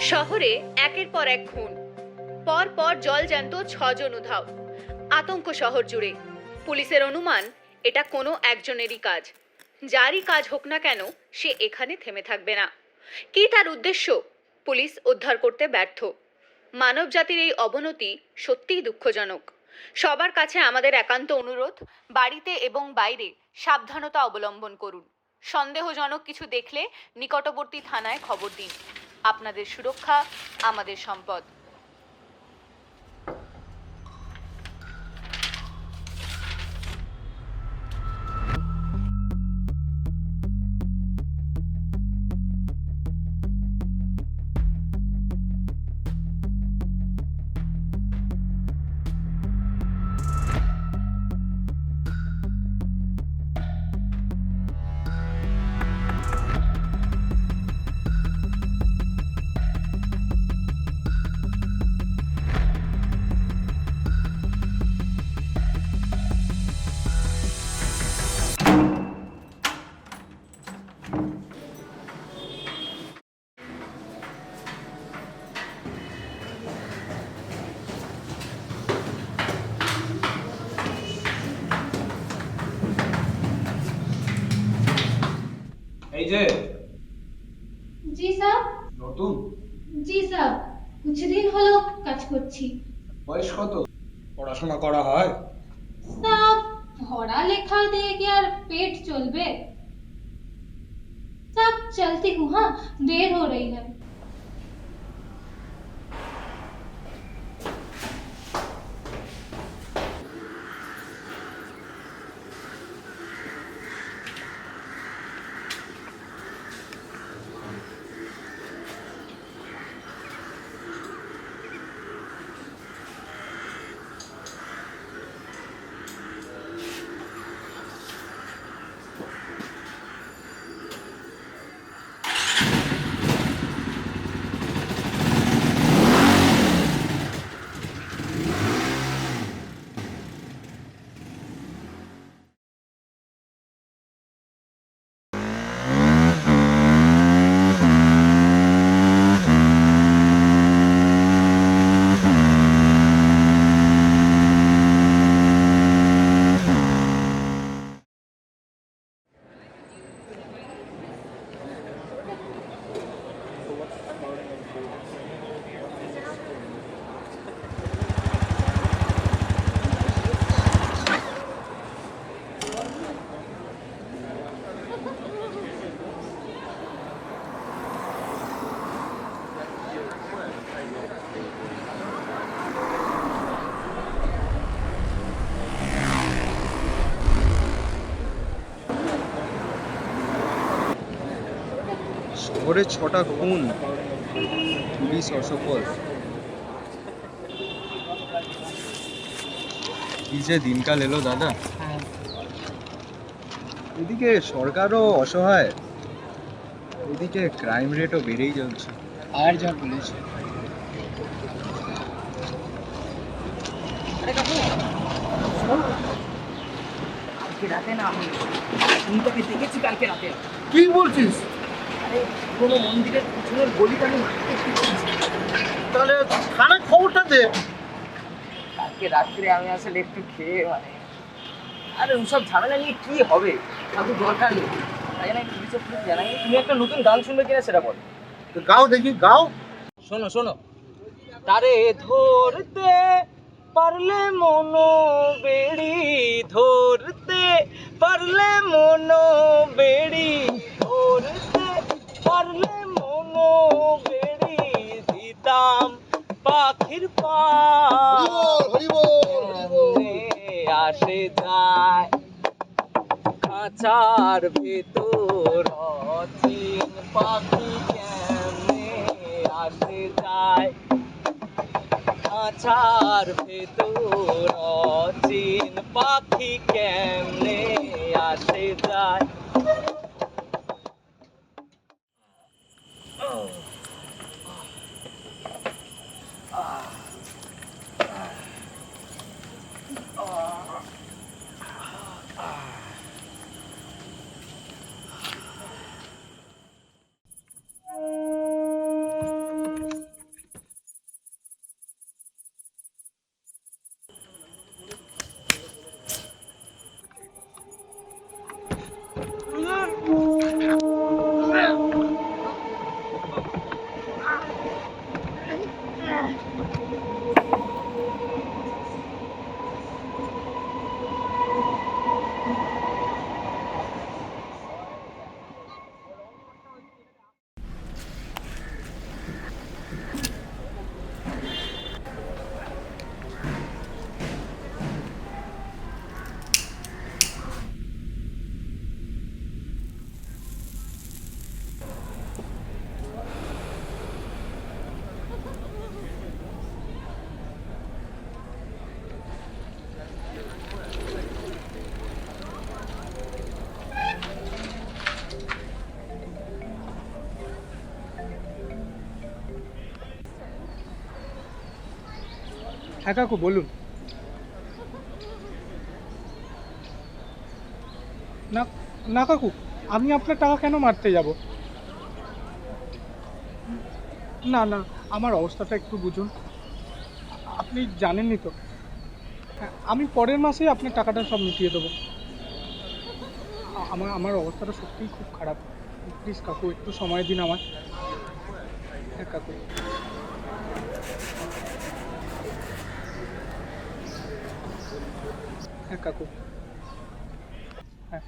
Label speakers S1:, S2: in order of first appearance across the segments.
S1: শহরে একের পর এক খুন, পর পর জলজ্যান্ত 6 জন উধাও, আতঙ্ক শহর জুড়ে। পুলিশের অনুমান এটা কোনো একজনেরই কাজ। যারই কাজ হোক না কেন, সে এখানে থেমে থাকবে না। কি তার উদ্দেশ্য? পুলিশ উদ্ধার করতে ব্যর্থ। মানব জাতির এই অবনতি সত্যিই দুঃখজনক। সবার কাছে আমাদের একান্ত অনুরোধ, বাড়িতে এবং বাইরে সাবধানতা অবলম্বন করুন। সন্দেহজনক কিছু দেখলে নিকটবর্তী থানায় খবর দিন। আপনাদের সুরক্ষা আমাদের সম্পদ।
S2: এই যে
S3: জি স্যার।
S2: নতুন?
S3: জি স্যার, কিছুদিন হলো কাজ করছি।
S2: বয়স কত? পড়াশোনা করা হয়?
S3: স্যার, পড়া লেখা দিয়ে কি আর पेट चलबे? सब चलती हूँ, हाँ, देर हो रही है।
S4: শহরে 6টা খুন, পুলিশ অসফল। কি যে দিনকাল এলো দাদা। এদিকে সরকারও অসহায়, ওদিকে ক্রাইম রেটও বেড়েই যাচ্ছে।
S5: আর যা বলেছে।
S6: কালকে রাতে না আমি খুনটাকে দেখেছি কালকে রাতে।
S5: কি বলছিস?
S6: আরে কোনো মন্দিরের পিছনের গলিটা আমি দেখতে পেয়েছি।
S5: তাহলে থানায় খবরটা দে।
S6: কালকে রাত্রে আমি আসলে একটু খেয়ে আরে ওসব ঝামেলা নিয়ে কি হবে, তার তো দরকার নেই। তাই জন্য পুলিশে জানাই। তুমি একটা নতুন গান শুনবে কিনা সেটা বল।
S5: তো গাও দেখি, গাও।
S6: শোনো শোনো। তারে ধরতে পারলে মনো বেড়ি, ধরতে পারলে মনো বেড়ি, ধরতে পারলে মনো বেড়ি, দিতাম পাখির পা আসে যায় খাঁচার ভেতর, অচিন পাখি কেমনে আসে যায় খাঁচার ভেতর, অচিন পাখি কেমনে আসে যায়।
S7: হ্যাঁ কাকু বলুন। না না কাকু, আমি আপনার টাকা কেন মারতে যাব? না না, আমার অবস্থাটা একটু বুঝুন। আপনি জানেনই তো। হ্যাঁ, আমি পরের মাসেই আপনার টাকাটা সব মিটিয়ে দেবো। আমার অবস্থাটা সত্যিই খুব খারাপ। প্লিজ কাকু, একটু সময় দিন আমার। হ্যাঁ কাকু। হ্যাঁ কাকু। হ্যাঁ।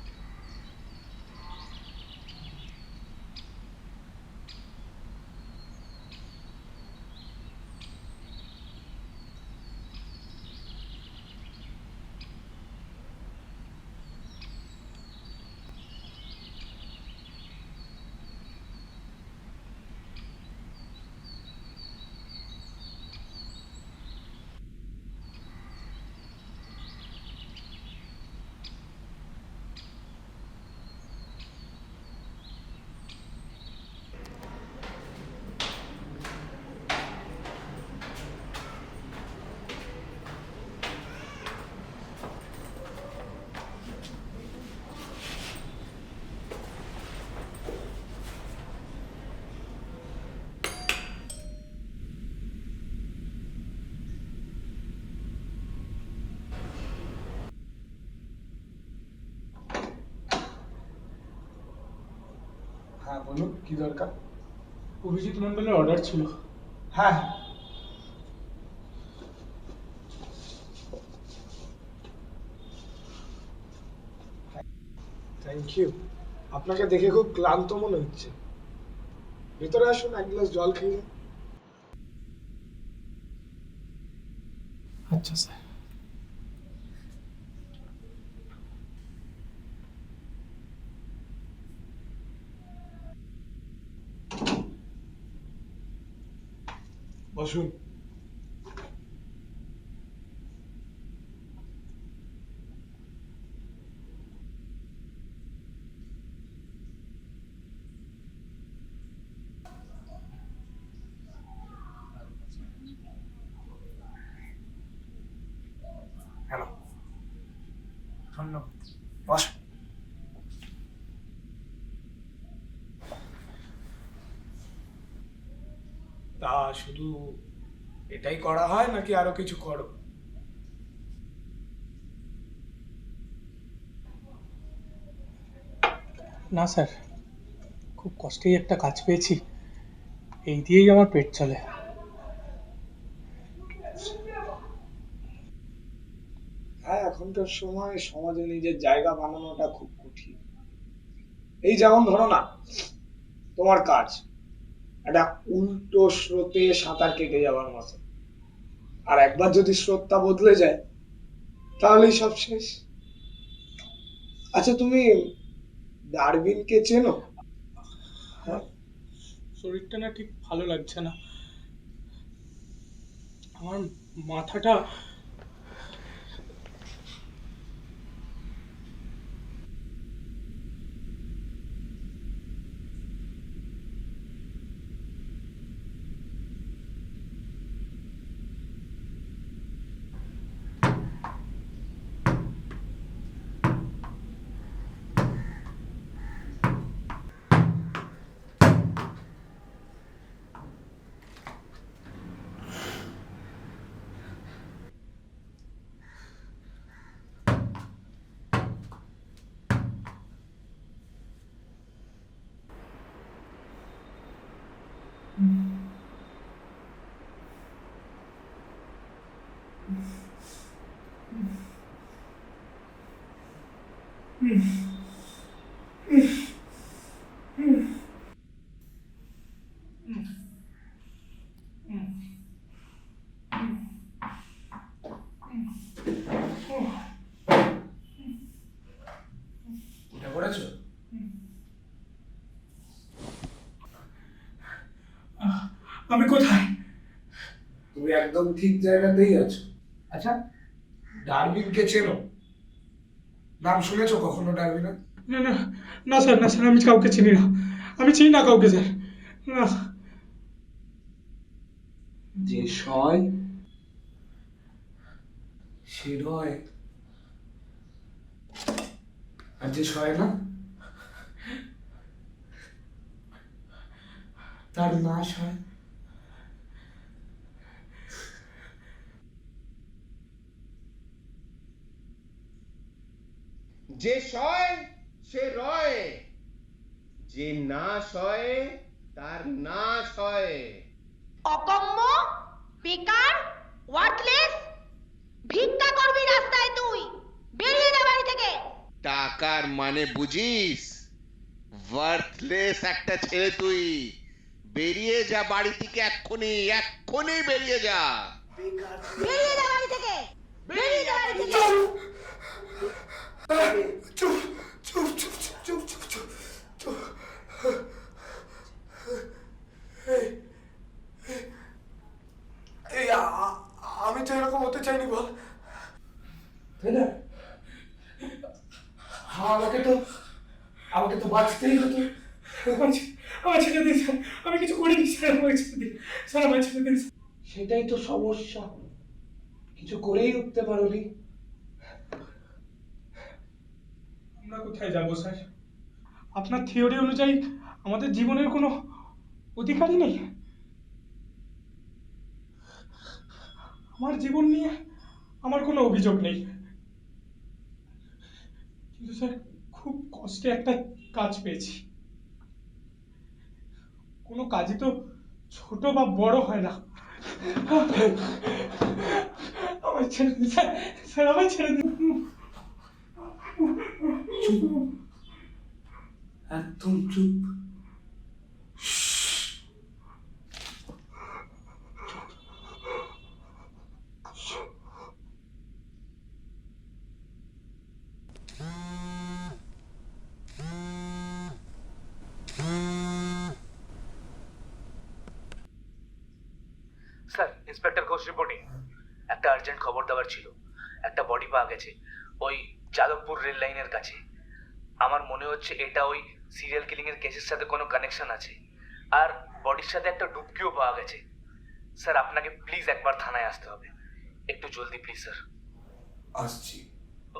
S2: হ্যাঁ বলুন, কি দরকার?
S7: অভিজিৎ মণ্ডলের অর্ডার ছিল।
S2: হ্যাঁ, থ্যাংক ইউ। আপনাকে দেখে খুব ক্লান্ত মনে হচ্ছে। ভেতরে আসুন, এক গ্লাস জল খেয়ে যান।
S7: আচ্ছা স্যার।
S2: বসুন। হ্যালো, ধন্যবাদ। বস। তা শুধু এটাই করা হয় নাকি আরো কিছু করো?
S7: না স্যার, খুব কষ্টেই একটা কাজ পেয়েছি, এই দিয়েই আমার পেট চলে।
S2: হ্যাঁ, এখনকার সময় সমাজে নিজের জায়গা বানানোটা খুব কঠিন। এই যেমন ধরো না, তোমার কাজ একটা উল্টো স্রোতে সাঁতার কেটে যাওয়ার মতো। আর একবার যদি স্রোতটা বদলে যায় তাহলেই সব শেষ। আচ্ছা, তুমি ডারউইনকে চেনো? হ্যাঁ,
S7: শরীরটা না ঠিক ভালো লাগছে না, আমার মাথাটা।
S2: উঠে পড়েছো?
S7: আমি কোথায়?
S2: তুমি একদম ঠিক জায়গাতেই আছো। আচ্ছা, ডারউইনকে চেনো? নাম শুনেছো কখনো ডারউইনের?
S7: না না না স্যার, না স্যার, আমি কাউকে চিনি না, আমি চিনি না কাউকে স্যার। না।
S2: যে সয় সে রয় আর যে সয় না তার নাশ হয়।
S8: যে সয় সে রয়, যে না সয় তার নাশ হয়।
S9: অকম্য, বেকার, ওয়ার্থলেস, ভিক্ষা করবি রাস্তায় তুই, বেরিয়ে যা বাড়ি থেকে।
S8: টাকার মানে বুঝিস? ওয়ার্থলেস একটা ছেলে তুই। বেরিয়ে যা বাড়ি থেকে এক্ষুনি, এক্ষুনি বেরিয়ে যা।
S9: বেরিয়ে যা বাড়ি থেকে, বেরিয়ে যা বাড়ি থেকে।
S2: চুপ চুপ চুপ চুপ চুপ চুপ চুপ। এই আমি তো এরকম হতে চাইনি বল, তাই না? আমাকে তো বাঁচতেই হতো।
S7: আমার ছেড়ে দিন স্যার, আমি কিছু করিনি স্যার, আমাকে ছেড়ে দিন স্যার, আমার ছেড়ে দিন।
S2: সেটাই তো সমস্যা, কিছু করেই উঠতে পারোনি।
S7: আমরা কোথায় যাব স্যার? আপনার থিওরি অনুযায়ী আমাদের জীবনের কোনো অধিকারই নেই? আমার জীবন নিয়ে আমার কোনো অভিযোগ নেই, কিন্তু স্যার খুব কষ্টে একটা কাজ পেয়েছি। কোনো কাজই তো ছোট বা বড় হয় না। আমার ছেড়ে দিন স্যার, স্যার আমার ছেড়ে দিন।
S2: একদম চুপ।
S10: Sir, inspector Ghosh reporting. একটা আর্জেন্ট খবর দেওয়ার ছিল। একটা বডি পাওয়া গেছে ওই যাদবপুর রেল লাইনের কাছে। আমার মনে হচ্ছে এটা ওই সিরিয়াল কিলিং এর কেসের সাথে কোনো কানেকশন আছে। আর বডির সাথে একটা ডুবকিও পাওয়া গেছে। স্যার, আপনাকে প্লিজ একবার থানায় আসতে হবে, একটু জলদি প্লিজ স্যার।
S2: আসছি।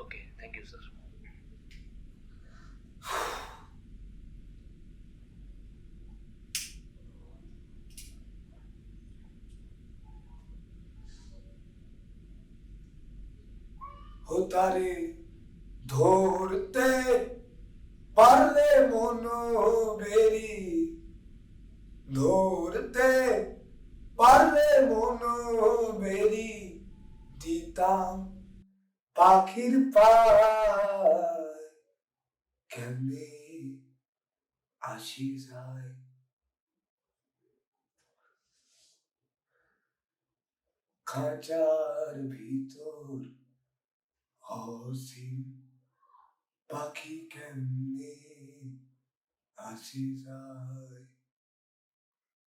S10: ওকে, থ্যাংক ইউ স্যার।
S2: তারে ধরতে পারলে মনো বেরি, ধরতে পারলে মনো বেরি, দিতাম পাখির পায়, কেমনে আসি যায়। খাঁচার ভিতর অসীম পাখি কেমনে আসি যায়।